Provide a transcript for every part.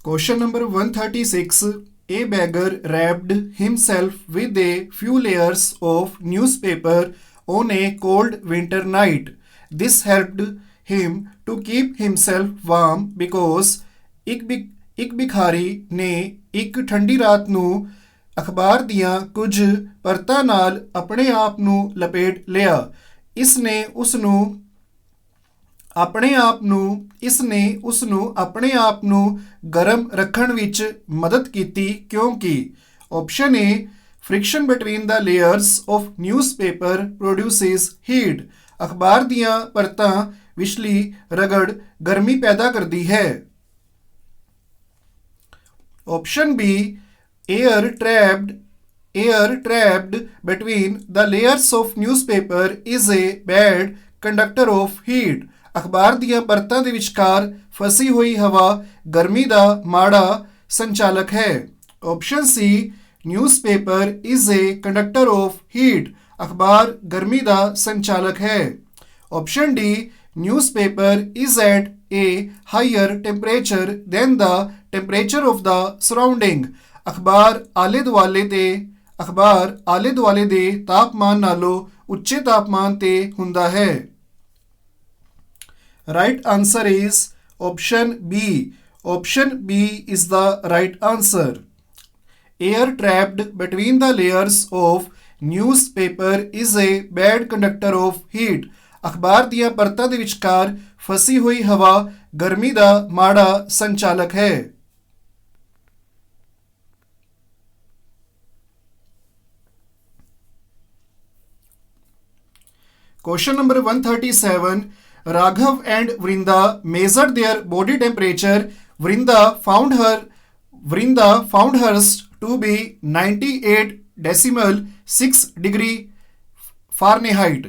Question number 136. A beggar wrapped himself with a few layers of newspaper on a cold winter night. This helped him to keep himself warm because ਇੱਕ ਭਿਖਾਰੀ ਨੇ ਇੱਕ ਠੰਡੀ ਰਾਤ ਨੂੰ ਅਖਬਾਰ ਦੀਆਂ ਕੁਝ ਪਰਤਾਂ ਨਾਲ ਆਪਣੇ ਆਪ ਨੂੰ ਲਪੇਟ ਲਿਆ। ਇਸ ਨੇ ਉਸ ਨੂੰ ਆਪਣੇ ਆਪ ਨੂੰ ਗਰਮ ਰੱਖਣ ਵਿੱਚ ਮਦਦ ਕੀਤੀ ਕਿਉਂਕਿ option A friction between the layers of newspaper produces heat. ਅਖਬਾਰ ਦੀਆਂ ਪਰਤਾਂ ਵਿਚਲੀ ਰਗੜ ਗਰਮੀ ਪੈਦਾ ਕਰਦੀ ਹੈ। Option B air trapped between the layers of newspaper is a bad conductor of heat। ਅਖਬਾਰ ਦੀਆਂ ਪਰਤਾਂ ਦੇ ਵਿਚਕਾਰ ਫਸੀ ਹੋਈ ਹਵਾ ਗਰਮੀ ਦਾ ਮਾੜਾ ਸੰਚਾਲਕ ਹੈ। Option C newspaper is a conductor of heat. ਅਖਬਾਰ ਗਰਮੀ ਦਾ ਸੰਚਾਲਕ ਹੈ। Option D newspaper is at a higher temperature than the temperature of the surrounding. ਅਖਬਾਰ ਆਲੇ ਦੁਆਲੇ ਦੇ ਤਾਪਮਾਨ ਨਾਲੋਂ ਉੱਚੇ ਤਾਪਮਾਨ ਤੇ ਹੁੰਦਾ ਹੈ। Right answer is option B. Option B is the right answer. Air trapped between the layers of newspaper is a bad conductor of heat. ਅਖਬਾਰ ਦੀਆਂ ਪਰਤਾਂ ਦੇ ਵਿਚਕਾਰ ਫਸੀ ਹੋਈ ਹਵਾ ਗਰਮੀ ਦਾ ਮਾੜਾ ਸੰਚਾਲਕ ਹੈ। Question number 137. Raghav and Vrinda measured their body temperature. Vrinda found hers to be 98.6 degree Fahrenheit.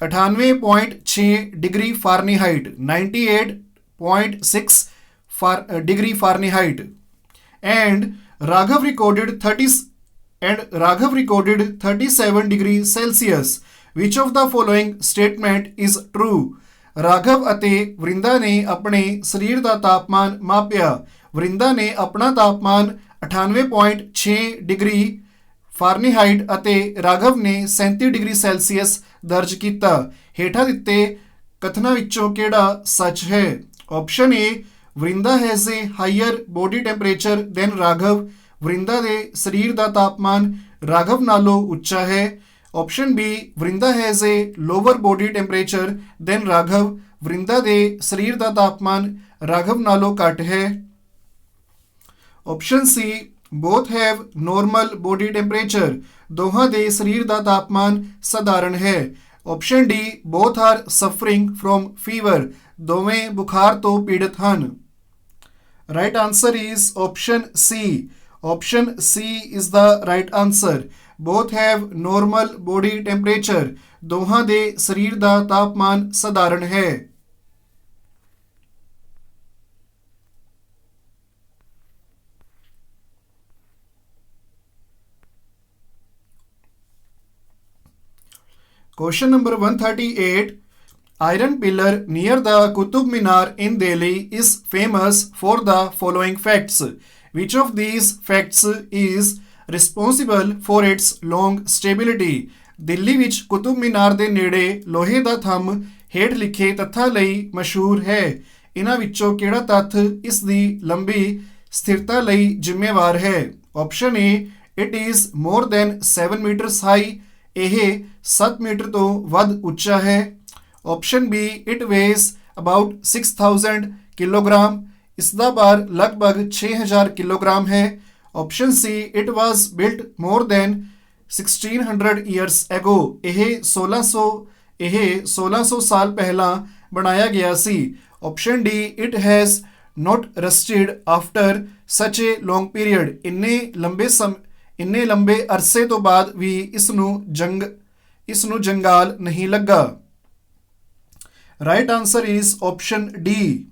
98.6 degree Fahrenheit. 98.6 degree Fahrenheit. And Raghav recorded 37 degrees Celsius. Which of the following statement is true? Raghav ਅਤੇ ਵਰਿੰਦਾ ਨੇ ਆਪਣੇ ਸਰੀਰ ਦਾ ਤਾਪਮਾਨ ਮਾਪਿਆ। ਵਰਿੰਦਾ ਨੇ ਆਪਣਾ ਤਾਪਮਾਨ 98.6 degree Fahrenheit ਅਤੇ ਰਾਘਵ ਨੇ 37 ਡਿਗਰੀ ਸੈਲਸੀਅਸ ਦਰਜ ਕੀਤਾ। ਹੇਠਾਂ ਦਿੱਤੇ ਕਥਨਾਂ ਵਿੱਚੋਂ ਕਿਹੜਾ ਸੱਚ ਹੈ? Option A Vrinda has a higher body temperature than Raghav. Vrinda ਦੇ ਸਰੀਰ ਦਾ ਤਾਪਮਾਨ ਰਾਘਵ ਨਾਲੋਂ ਉੱਚਾ ਹੈ। Option B Vrinda has a lower body temperature than Raghav. Vrinda ਦੇ ਸਰੀਰ ਦਾ ਤਾਪਮਾਨ ਰਾਘਵ ਨਾਲੋਂ ਘੱਟ ਹੈ। Option C both have normal body temperature. ਦੋਹਾਂ ਦੇ ਸਰੀਰ ਦਾ ਤਾਪਮਾਨ ਸਧਾਰਨ ਹੈ। Option D both are suffering from fever. ਦੋਵੇਂ ਬੁਖਾਰ ਤੋਂ ਪੀੜਤ ਹਨ। Right answer is option C. Option C is the right answer. both have normal body temperature। ਦੋਹਾਂ ਦੇ ਸਰੀਰ ਦਾ ਤਾਪਮਾਨ ਸਧਾਰਨ ਹੈ। Question number 138. Iron pillar near the Qutub Minar in Delhi is famous for the following facts. Which of these facts is responsible for its long stability? Delhi ਵਿੱਚ ਕੁਤੁਬ ਮੀਨਾਰ ਦੇ ਨੇੜੇ ਲੋਹੇ ਦਾ ਥੰਮ ਹੇਠ ਲਿਖੇ ਤੱਥਾਂ ਲਈ ਮਸ਼ਹੂਰ ਹੈ। ਇਹਨਾਂ ਵਿੱਚੋਂ ਕਿਹੜਾ ਤੱਥ ਇਸ ਦੀ ਲੰਬੀ ਸਥਿਰਤਾ ਲਈ ਜ਼ਿੰਮੇਵਾਰ ਹੈ? Option A it is more than 7 metres high. ਇਹ 7 ਮੀਟਰ ਤੋਂ ਵੱਧ ਉੱਚਾ ਹੈ। Option B it weighs about 6000 kilogram. ਇਸ ਦਾ ਭਾਰ ਲਗਭਗ 6000 ਕਿਲੋਗ੍ਰਾਮ ਹੈ। Option C it was built more than 1600 years ago. ਇਹ 1600 ਸਾਲ ਪਹਿਲਾਂ ਬਣਾਇਆ ਗਿਆ ਸੀ। Option D it has not rusted after such a long period। ਇੰਨੇ ਲੰਬੇ ਅਰਸੇ ਤੋਂ ਬਾਅਦ ਵੀ ਇਸ ਨੂੰ ਜੰਗਾਲ ਨਹੀਂ ਲੱਗਾ। Right answer is option D.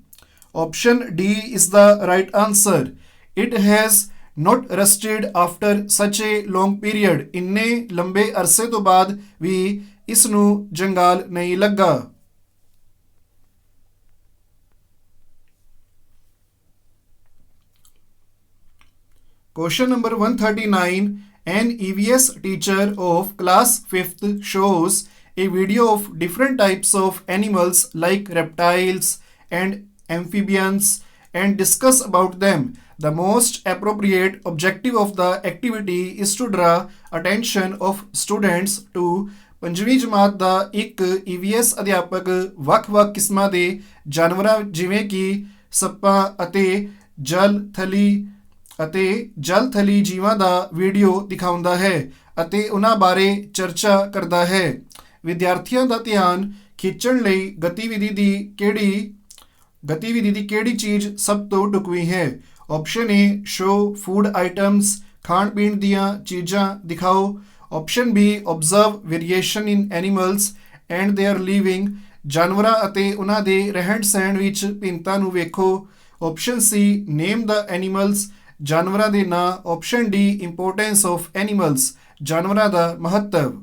Option D is the right answer. It has not rusted after such a long period। ਇੰਨੇ ਲੰਬੇ ਅਰਸੇ ਤੋਂ ਬਾਅਦ ਵੀ ਇਸ ਨੂੰ ਜੰਗਾਲ ਨਹੀਂ ਲੱਗਾ। Question number 139. An EVS teacher of class 5th shows a video of different types of animals like reptiles and amphibians and discuss about them. The most appropriate objective of the activity is to draw attention of students to ਪੰਜਵੀਂ ਜਮਾਤ ਦਾ ਇੱਕ EVS ਅਧਿਆਪਕ ਵੱਖ-ਵੱਖ ਕਿਸਮਾਂ ਦੇ ਜਾਨਵਰਾਂ ਜਿਵੇਂ ਕਿ ਸੱਪਾਂ ਅਤੇ ਜਲ ਥਲੀ ਜੀਵਾਂ ਦਾ ਵੀਡੀਓ ਦਿਖਾਉਂਦਾ ਹੈ ਅਤੇ ਉਹਨਾਂ ਬਾਰੇ ਚਰਚਾ ਕਰਦਾ ਹੈ। ਵਿਦਿਆਰਥੀਆਂ ਦਾ ਧਿਆਨ ਖਿੱਚਣ ਲਈ ਗਤੀਵਿਧੀ ਦੀ ਕਿਹੜੀ ਚੀਜ਼ ਸਭ ਤੋਂ ਢੁਕਵੀਂ ਹੈ? ਆਪਸ਼ਨ ਏ ਸ਼ੋ ਫੂਡ ਆਈਟਮਸ, ਖਾਣ ਪੀਣ ਦੀਆਂ ਚੀਜ਼ਾਂ ਦਿਖਾਓ। Option B observe variation in animals and there living, ਜਾਨਵਰਾਂ ਅਤੇ ਉਹਨਾਂ ਦੇ ਰਹਿਣ ਸਹਿਣ ਵਿੱਚ ਭਿੰਨਤਾ ਨੂੰ ਵੇਖੋ। ਆਪਸ਼ਨ ਸੀ ਨੇਮ ਦ ਐਨੀਮਲਸ, ਜਾਨਵਰਾਂ ਦੇ ਨਾਂ। Option D importance of animals, ਜਾਨਵਰਾਂ ਦਾ ਮਹੱਤਵ।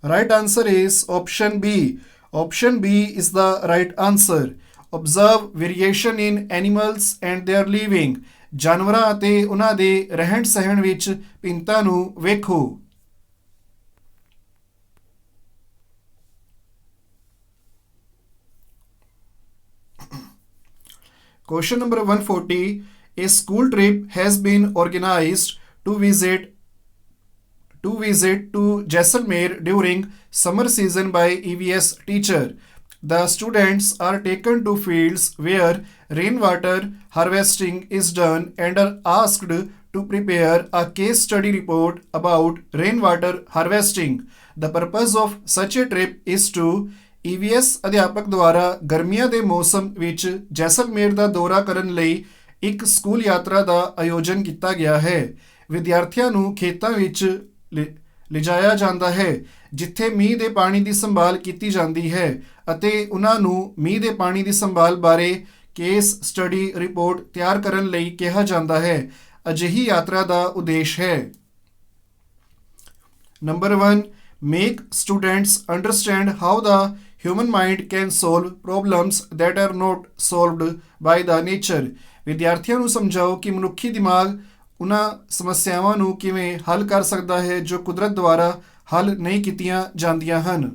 Right answer is option B. Option B is the right answer. Observe variation in animals and their living, ਜਾਨਵਰਾਂ ਅਤੇ ਉਹਨਾਂ ਦੇ ਰਹਿਣ ਸਹਿਣ ਵਿੱਚ ਭਿੰਨਤਾ ਨੂੰ ਵੇਖੋ। Question number 140. A school trip has been organized to visit to Jaisalmer during summer season by EVS teacher. The students are taken to fields where rainwater harvesting is done and are asked to prepare a case study report about rainwater harvesting. The purpose of such a trip is to EVS ਅਧਿਆਪਕ ਦੁਆਰਾ ਗਰਮੀਆਂ ਦੇ ਮੌਸਮ ਵਿੱਚ ਜੈਸਲਮੇਰ ਦਾ ਦੌਰਾ ਕਰਨ ਲਈ ਇੱਕ ਸਕੂਲ ਯਾਤਰਾ ਦਾ ਆਯੋਜਨ ਕੀਤਾ ਗਿਆ ਹੈ। ਵਿਦਿਆਰਥੀਆਂ ਨੂੰ ਖੇਤਾਂ ਵਿੱਚ ਲਿਜਾਇਆ ਜਾਂਦਾ ਹੈ ਜਿੱਥੇ ਮੀਂਹ ਦੇ ਪਾਣੀ ਦੀ ਸੰਭਾਲ ਕੀਤੀ ਜਾਂਦੀ ਹੈ ਅਤੇ ਉਹਨਾਂ ਨੂੰ ਮੀਂਹ ਦੇ ਪਾਣੀ ਦੀ ਸੰਭਾਲ ਬਾਰੇ ਕੇਸ ਸਟੱਡੀ ਰਿਪੋਰਟ ਤਿਆਰ ਕਰਨ ਲਈ ਕਿਹਾ ਜਾਂਦਾ ਹੈ। ਅਜਿਹੀ ਯਾਤਰਾ ਦਾ ਉਦੇਸ਼ ਹੈ। Number 1. Make students understand how the human mind can solve problems that are not solved by the nature. ਵਿਦਿਆਰਥੀਆਂ ਨੂੰ ਸਮਝਾਓ ਕਿ ਮਨੁੱਖੀ ਦਿਮਾਗ ਉਹਨਾਂ ਸਮੱਸਿਆਵਾਂ ਨੂੰ ਕਿਵੇਂ ਹੱਲ ਕਰ ਸਕਦਾ ਹੈ ਜੋ ਕੁਦਰਤ ਦੁਆਰਾ ਹੱਲ ਨਹੀਂ ਕੀਤੀਆਂ ਜਾਂਦੀਆਂ ਹਨ।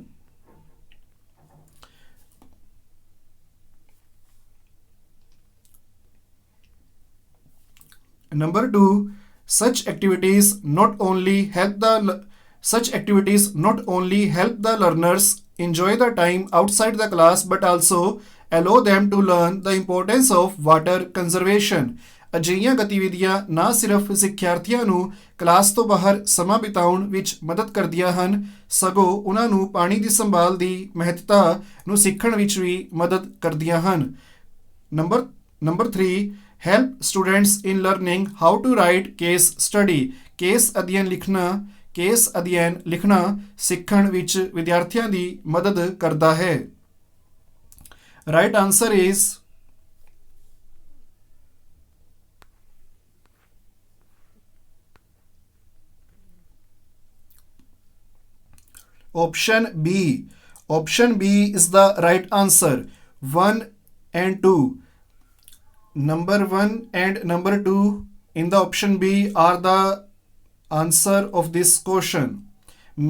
Number 2. Such activities not only help the learners enjoy the time outside the class but also allow them to learn the importance of water conservation. ਅਜਿਹੀਆਂ ਗਤੀਵਿਧੀਆਂ ਨਾ ਸਿਰਫ ਸਿੱਖਿਆਰਥੀਆਂ ਨੂੰ ਕਲਾਸ ਤੋਂ ਬਾਹਰ ਸਮਾਂ ਬਿਤਾਉਣ ਵਿੱਚ ਮਦਦ ਕਰਦੀਆਂ ਹਨ ਸਗੋਂ ਉਹਨਾਂ ਨੂੰ ਪਾਣੀ ਦੀ ਸੰਭਾਲ ਦੀ ਮਹੱਤਤਾ ਨੂੰ ਸਿੱਖਣ ਵਿੱਚ ਵੀ ਮਦਦ ਕਰਦੀਆਂ ਹਨ। Number 3. Help students in learning how to write case study. Case ਅਧਿਐਨ ਲਿਖਣਾ ਸਿੱਖਣ ਵਿੱਚ ਵਿਦਿਆਰਥੀਆਂ ਦੀ ਮਦਦ ਕਰਦਾ ਹੈ। Right answer is option B. Option B is the right answer. 1 and 2. Number 1 and number 2 in the option B are the answer of this question.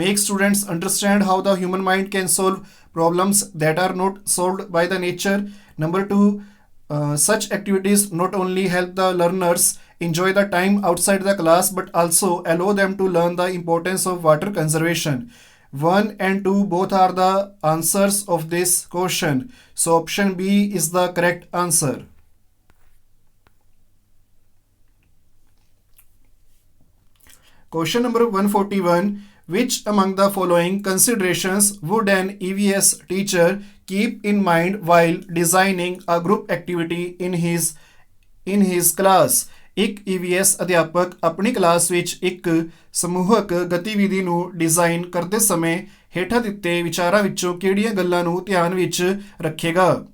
Make students understand how the human mind can solve problems that are not solved by the nature. Number 2, such activities not only help the learners enjoy the time outside the class but also allow them to learn the importance of water conservation. 1 and 2 both are the answers of this question. So option B is the correct answer. Question number 141. Which among the following considerations would an EVS teacher keep in mind while designing a group activity in his class? ਇੱਕ EVS ਅਧਿਆਪਕ ਆਪਣੀ class ਵਿੱਚ ਇੱਕ ਸਮੂਹਕ ਗਤੀਵਿਧੀ ਨੂੰ design ਕਰਦੇ ਸਮੇਂ ਹੇਠਾਂ ਦਿੱਤੇ ਵਿਚਾਰਾਂ ਵਿੱਚੋਂ ਕਿਹੜੀਆਂ ਗੱਲਾਂ ਨੂੰ ਧਿਆਨ ਵਿੱਚ ਰੱਖੇਗਾ?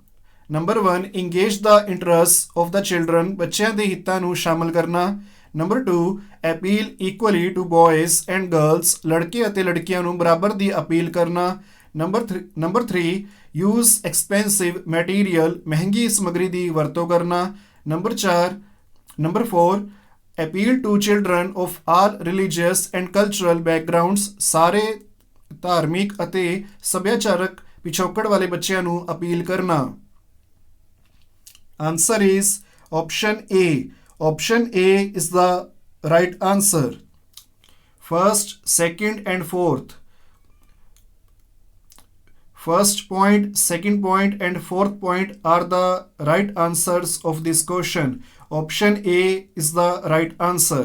Number 1. Engage the interest of the children, ਬੱਚਿਆਂ ਦੇ ਹਿੱਤਾਂ ਨੂੰ ਸ਼ਾਮਲ ਕਰਨਾ। Number 2. Appeal equally to boys and girls, ਲੜਕੇ ਅਤੇ ਲੜਕੀਆਂ ਨੂੰ ਬਰਾਬਰ ਦੀ ਅਪੀਲ ਕਰਨਾ। ਨੰਬਰ 3. ਯੂਜ਼ ਐਕਸਪੈਂਸਿਵ ਮਟੀਰੀਅਲ, ਮਹਿੰਗੀ ਸਮੱਗਰੀ ਦੀ ਵਰਤੋਂ ਕਰਨਾ। Number 4. appeal to children of all religious and cultural backgrounds, ਸਾਰੇ ਧਾਰਮਿਕ ਅਤੇ ਸੱਭਿਆਚਾਰਕ ਪਿਛੋਕੜ ਵਾਲੇ ਬੱਚਿਆਂ ਨੂੰ ਅਪੀਲ ਕਰਨਾ। Answer is option A. Option A is the right answer. First, second and fourth. First point, second point and fourth point are the right answers of this question. Option A is the right answer.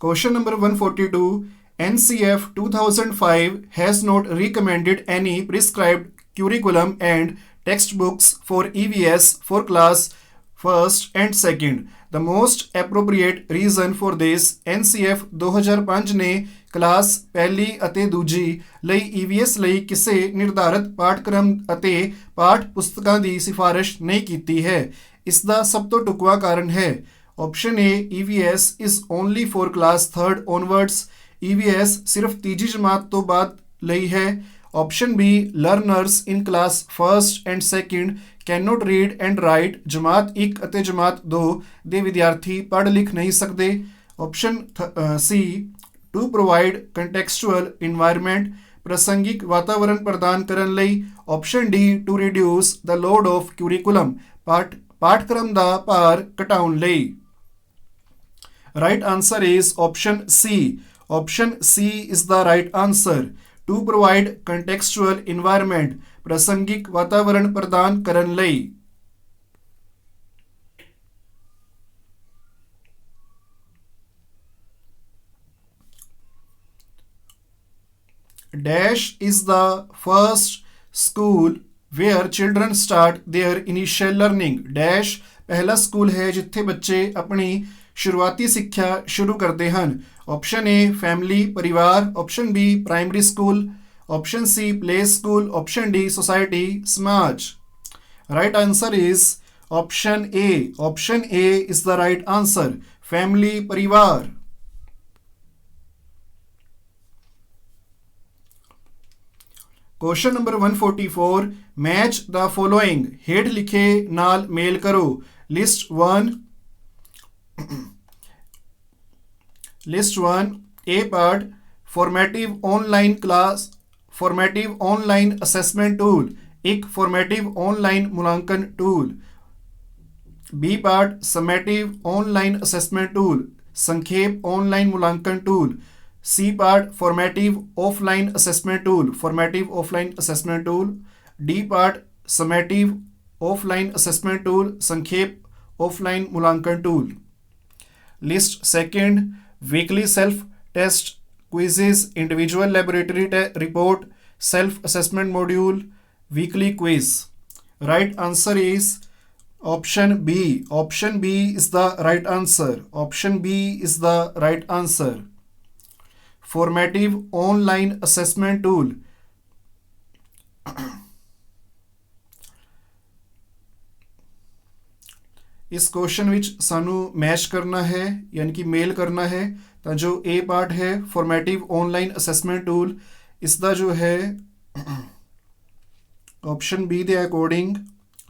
Question number 142. NCF 2005 has not recommended any prescribed curriculum and textbooks for EVS for class 1st and 2nd. The most appropriate reason for this, NCF 2005 ਨੇ class ਪਹਿਲੀ ਅਤੇ ਦੂਜੀ ਲਈ EVS ਲਈ ਕਿਸੇ ਨਿਰਧਾਰਤ ਪਾਠਕ੍ਰਮ ਅਤੇ ਪਾਠ ਪੁਸਤਕਾਂ ਦੀ ਸਿਫਾਰਿਸ਼ ਨਹੀਂ ਕੀਤੀ ਹੈ। ਇਸ ਦਾ ਸਭ ਤੋਂ ਢੁਕਵਾਂ ਕਾਰਨ ਹੈ Option A, EVS is only for class 3rd onwards. EVS ਸਿਰਫ ਤੀਜੀ ਜਮਾਤ ਤੋਂ ਬਾਅਦ ਲਈ ਹੈ। Option B, learners in class 1st and 2nd cannot read and write. ਜਮਾਤ 1 ਅਤੇ ਜਮਾਤ 2 ਦੇ ਵਿਦਿਆਰਥੀ ਪੜ੍ਹ ਲਿਖ ਨਹੀਂ ਸਕਦੇ। Option C, to provide contextual environment. ਪ੍ਰਸੰਗਿਕ ਵਾਤਾਵਰਣ ਪ੍ਰਦਾਨ ਕਰਨ ਲਈ। Option D, to reduce the load of curriculum. ਪਾਠਕ੍ਰਮ ਦਾ ਭਾਰ ਘਟਾਉਣ ਲਈ। Right answer is option C. Option C is the right answer. To provide contextual environment. ਪ੍ਰਸੰਗਿਕ ਵਾਤਾਵਰਣ ਪ੍ਰਦਾਨ ਕਰਨ ਲਈ। Dash is the first school where children start their initial learning. Dash ਪਹਿਲਾ school ਹੈ ਜਿੱਥੇ ਬੱਚੇ ਆਪਣੀ ਸ਼ੁਰੂਆਤੀ ਸਿੱਖਿਆ ਸ਼ੁਰੂ ਕਰਦੇ ਹਨ। Option A, family ਪਰਿਵਾਰ। Option B, primary school. Option C, play school. Option D, society ਸਮਾਜ। Right answer is option A. Option A is the right answer. Family ਪਰਿਵਾਰ। Question number 144. Match the following. ਹੇਠ ਲਿਖੇ ਨਾਲ ਮੇਲ ਕਰੋ। List 1. List 1. A part, formative online class, formative online assessment tool. एक formative online मूल्यांकन tool. B part, summative online assessment tool. संक्षेप online मूल्यांकन tool. C part, formative offline assessment tool. Formative offline assessment tool. D part, summative offline assessment tool. संक्षेप offline मूल्यांकन tool. List second, weekly self-test quizzes, individual laboratory report, self-assessment module, weekly quiz. Right answer is option B. Option B is the right answer. Option B is the right answer. Formative online assessment tool. ਇਸ question ਵਿੱਚ ਸਾਨੂੰ match ਕਰਨਾ ਹੈ ਯਾਨੀ ਕਿ ਮੇਲ ਕਰਨਾ ਹੈ ਤਾਂ ਜੋ A ਪਾਰਟ ਹੈ ਫਾਰਮੈਟਿਵ ਆਨਲਾਈਨ ਅਸੈਸਮੈਂਟ ਟੂਲ ਇਸ ਦਾ ਜੋ ਹੈ ਆਪਸ਼ਨ B ਦੇ ਅਕੋਰਡਿੰਗ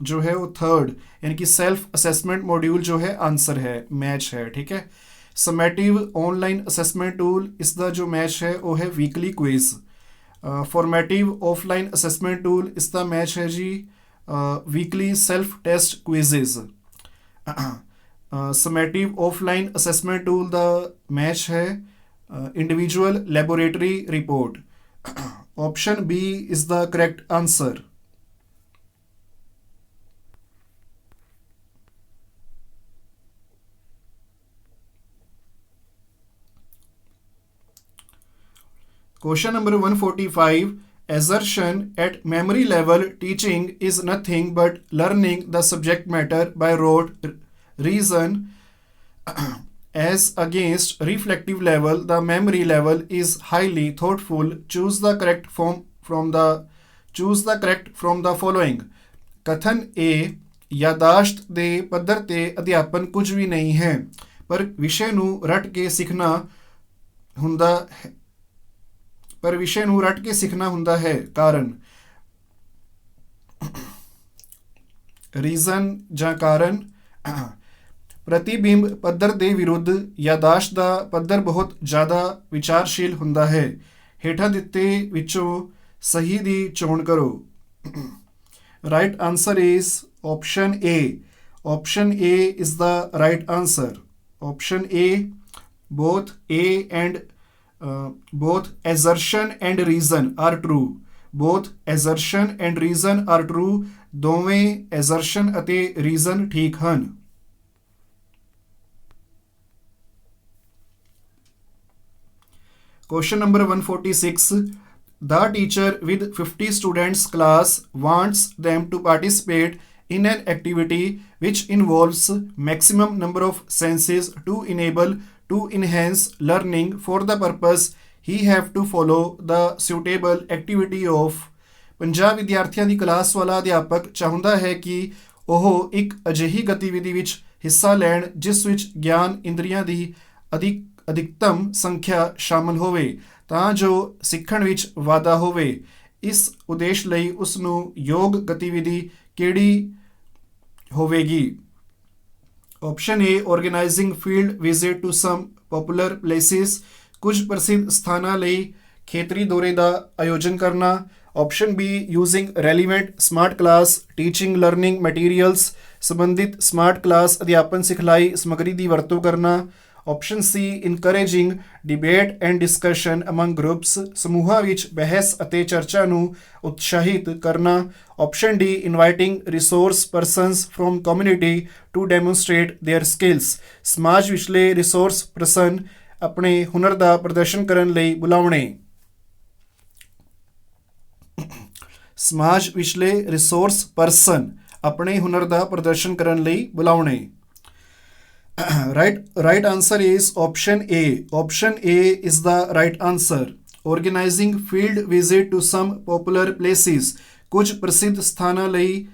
ਜੋ ਹੈ ਉਹ ਥਰਡ यानी कि सेल्फ असेसमेंट मॉड्यूल जो है आंसर है मैच है। ठीक है, समैटिव ऑनलाइन असेसमेंट टूल इसका जो मैच है वो है weekly quiz. Formative offline assessment tool इसका मैच है जी weekly self test quizzes. Summative offline assessment tool का मैच है individual laboratory report. Option B is the correct answer. Question number 145. Assertion at memory level teaching is nothing but learning the subject matter by rote reason as against reflective level. The memory level is highly thoughtful. Choose the correct from the following. कथन A यादाश्त ਦੇ ਪੱਧਰ ਤੇ ਅਧਿਆਪਨ ਕੁਝ ਵੀ ਨਹੀਂ ਹੈ ਪਰ ਵਿਸ਼ੇ ਨੂੰ ਰੱਟ ਕੇ ਸਿੱਖਣਾ ਹੁੰਦਾ ਹੈ, ਪਰ ਵਿਸ਼ੇ ਨੂੰ ਰੱਟ ਕੇ ਸਿੱਖਣਾ ਹੁੰਦਾ ਹੈ। ਕਾਰਨ, ਰੀਜ਼ਨ ਜਾਂ ਕਾਰਨ। ਪ੍ਰਤੀਬਿੰਬ ਪੱਧਰ ਦੇ ਵਿਰੁੱਧ ਯਾਦਾਸ਼ਤ ਦਾ ਪੱਧਰ ਬਹੁਤ ਜ਼ਿਆਦਾ ਵਿਚਾਰਸ਼ੀਲ ਹੁੰਦਾ ਹੈ। ਹੇਠਾਂ ਦਿੱਤੇ ਵਿੱਚੋਂ ਸਹੀ ਦੀ ਚੋਣ ਕਰੋ। Right answer is option A. Option A is the right answer. Option A, both assertion and reason are true. Both assertion and reason are true. ਦੋਵੇਂ assertion ਅਤੇ reason ਠੀਕ ਹਨ। Question number 146. The teacher with 50 students class wants them to participate in an activity which involves maximum number of senses to enhance learning. For the purpose, he have to follow the suitable activity of 50 ਵਿਦਿਆਰਥੀਆਂ ਦੀ class ਵਾਲਾ ਅਧਿਆਪਕ ਚਾਹੁੰਦਾ ਹੈ ਕਿ ਉਹ ਇੱਕ ਅਜਿਹੀ ਗਤੀਵਿਧੀ ਵਿੱਚ ਹਿੱਸਾ ਲੈਣ ਜਿਸ ਵਿੱਚ ਗਿਆਨ ਇੰਦਰੀਆਂ ਦੀ ਅਧਿਕਤਮ ਸੰਖਿਆ ਸ਼ਾਮਲ ਹੋਵੇ ਤਾਂ ਜੋ ਸਿੱਖਣ ਵਿੱਚ ਵਾਧਾ ਹੋਵੇ। ਇਸ ਉਦੇਸ਼ ਲਈ ਉਸ ਨੂੰ ਯੋਗ ਗਤੀਵਿਧੀ ਕਿਹੜੀ ਹੋਵੇਗੀ? Option A, organising field visit to some popular places, ਕੁਝ ਪ੍ਰਸਿੱਧ ਸਥਾਨਾਂ ਲਈ ਖੇਤਰੀ ਦੌਰੇ ਦਾ ਆਯੋਜਨ ਕਰਨਾ। Option B, using relevant smart class teaching learning materials, ਸੰਬੰਧਿਤ ਸਮਾਰਟ ਕਲਾਸ ਅਧਿਆਪਨ ਸਿਖਲਾਈ ਸਮੱਗਰੀ ਦੀ ਵਰਤੋਂ ਕਰਨਾ। Option C, encouraging debate and discussion among groups, ਸਮੂਹਾਂ ਵਿੱਚ ਬਹਿਸ ਅਤੇ ਚਰਚਾ ਨੂੰ ਉਤਸ਼ਾਹਿਤ ਕਰਨਾ। Option D, inviting resource persons from community to demonstrate their skills, ਸਮਾਜ ਵਿਚਲੇ ਰਿਸੋਰਸ ਪਰਸਨ ਆਪਣੇ ਹੁਨਰ ਦਾ ਪ੍ਰਦਰਸ਼ਨ ਕਰਨ ਲਈ ਬੁਲਾਉਣੇ। ਸਮਾਜ ਵਿਚਲੇ ਰਿਸੋਰਸ ਪਰਸਨ ਆਪਣੇ ਹੁਨਰ ਦਾ ਪ੍ਰਦਰਸ਼ਨ ਕਰਨ ਲਈ ਬੁਲਾਉਣੇ। Right answer is option A. Option A is the right answer. Organizing field visit to some popular places, ਕੁਝ ਪ੍ਰਸਿੱਧ ਸਥਾਨਾਂ ਲਈ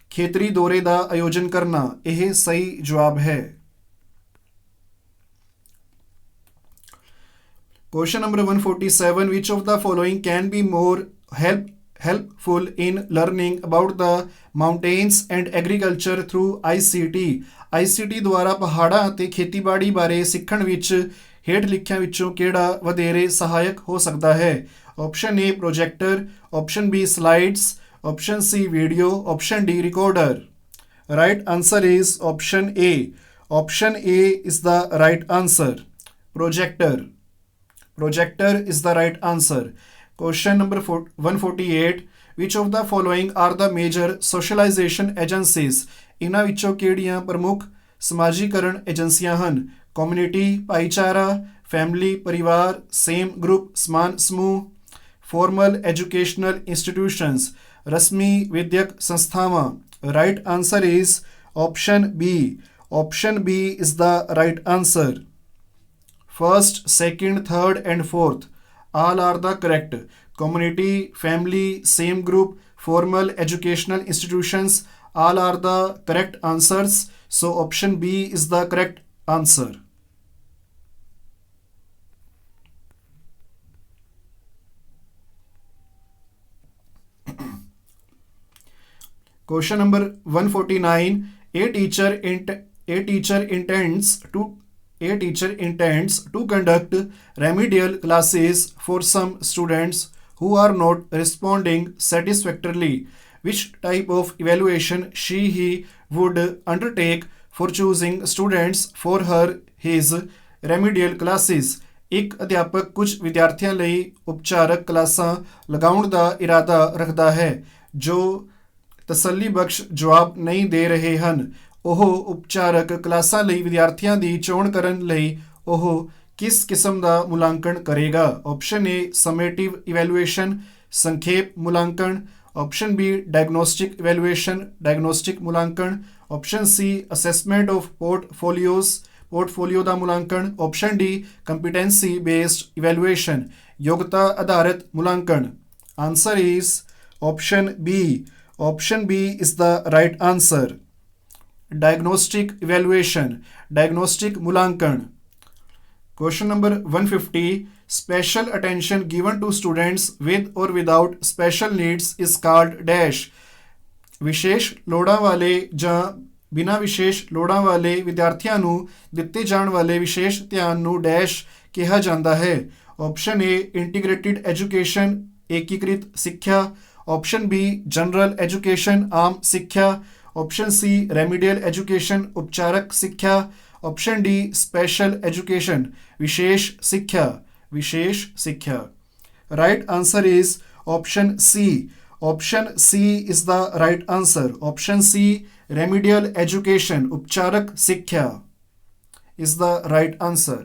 ਖੇਤਰੀ ਦੌਰੇ ਦਾ ਆਯੋਜਨ ਕਰਨਾ, ਇਹ ਸਹੀ ਜਵਾਬ ਹੈ। Question number 147. Which of the following can be more helpful in learning about the mountains and agriculture through ICT? ICT ਦੁਆਰਾ ਪਹਾੜਾਂ ਅਤੇ ਖੇਤੀਬਾੜੀ ਬਾਰੇ ਸਿੱਖਣ ਵਿੱਚ ਹੇਠ ਲਿਖਿਆਂ ਵਿੱਚੋਂ ਕਿਹੜਾ ਵਧੇਰੇ ਸਹਾਇਕ ਹੋ ਸਕਦਾ ਹੈ? Option A, projector. Option B, slides. Option C, video. Option D, recorder. Right answer is option A. Option A is the right answer, projector. Projector is the right answer. Question number 148. Which of the following are the major socialization agencies? ਇਹਨਾਂ ਵਿੱਚੋਂ ਕਿਹੜੀਆਂ ਪ੍ਰਮੁੱਖ ਸਮਾਜੀਕਰਨ ਏਜੰਸੀਆਂ ਹਨ? Community ਭਾਈਚਾਰਾ, family ਪਰਿਵਾਰ, same group ਸਮਾਨ ਸਮੂਹ, ਫਾਰਮਲ ਐਜੂਕੇਸ਼ਨਲ ਇੰਸਟੀਟਿਊਸ਼ਨਸ ਰਸਮੀ ਵਿਦਿਅਕ ਸੰਸਥਾਵਾਂ। Right answer is option B. Option B is the right answer. First, second, third and fourth all are the correct. Community, family, same group, formal educational institutions all are the correct answers. So option B is the correct answer. Question number 149. A teacher intends to conduct remedial classes for some students who are not responding satisfactorily. Which type of evaluation he would undertake for choosing students for his remedial classes? ਇੱਕ ਅਧਿਆਪਕ ਕੁਝ ਵਿਦਿਆਰਥੀਆਂ ਲਈ ਉਪਚਾਰਕ ਕਲਾਸਾਂ ਲਗਾਉਣ ਦਾ ਇਰਾਦਾ ਰੱਖਦਾ ਹੈ ਜੋ ਤਸੱਲੀਬਖਸ਼ ਜਵਾਬ ਨਹੀਂ ਦੇ ਰਹੇ ਹਨ। ਉਹ ਉਪਚਾਰਕ ਕਲਾਸਾਂ ਲਈ ਵਿਦਿਆਰਥੀਆਂ ਦੀ ਚੋਣ ਕਰਨ ਲਈ ਉਹ ਕਿਸ ਕਿਸਮ ਦਾ ਮੁਲਾਂਕਣ ਕਰੇਗਾ? ਆਪਸ਼ਨ ਏ, ਸਮੇਟਿਵ ਇਵੈਲੂਏਸ਼ਨ ਸੰਖੇਪ ਮੁਲਾਂਕਣ। Option B, diagnostic evaluation diagnostic ਮੁਲਾਂਕਣ। Option C, assessment of portfolio ਦਾ ਮੁਲਾਂਕਣ। Option D, competency based evaluation ਯੋਗਤਾ ਆਧਾਰਿਤ ਮੁਲਾਂਕਣ। Answer is option B. Option B is the right answer, diagnostic evaluation diagnostic ਮੁਲਾਂਕਣ। Question number 150. Special attention given to students with or without special needs is called dash. ਵਿਸ਼ੇਸ਼ ਲੋੜਾਂ ਵਾਲੇ ਜਾਂ ਬਿਨਾਂ ਵਿਸ਼ੇਸ਼ ਲੋੜਾਂ ਵਾਲੇ ਵਿਦਿਆਰਥੀਆਂ ਨੂੰ ਦਿੱਤੇ ਜਾਣ ਵਾਲੇ ਵਿਸ਼ੇਸ਼ ਧਿਆਨ ਨੂੰ ਡੈਸ਼ ਕਿਹਾ ਜਾਂਦਾ ਹੈ। ਆਪਸ਼ਨ ਏ ਇੰਟੀਗ੍ਰੇਟਿਡ ਐਜੂਕੇਸ਼ਨ ਏਕੀਕ੍ਰਿਤ ਸਿੱਖਿਆ, ਆਪਸ਼ਨ ਬੀ ਜਨਰਲ ਐਜੂਕੇਸ਼ਨ ਆਮ ਸਿੱਖਿਆ, ਆਪਸ਼ਨ ਸੀ ਰੈਮੀਡੀਅਲ ਐਜੂਕੇਸ਼ਨ ਉਪਚਾਰਕ ਸਿੱਖਿਆ, ਆਪਸ਼ਨ ਡੀ ਸਪੈਸ਼ਲ ਐਜੂਕੇਸ਼ਨ ਵਿਸ਼ੇਸ਼ ਸਿੱਖਿਆ। ਵਿਸ਼ੇਸ਼ ਸਿੱਖਿਆ। Right answer is option C. Option C is the right answer. Option C, remedial education, उपचारक शिक्षा, is the right answer.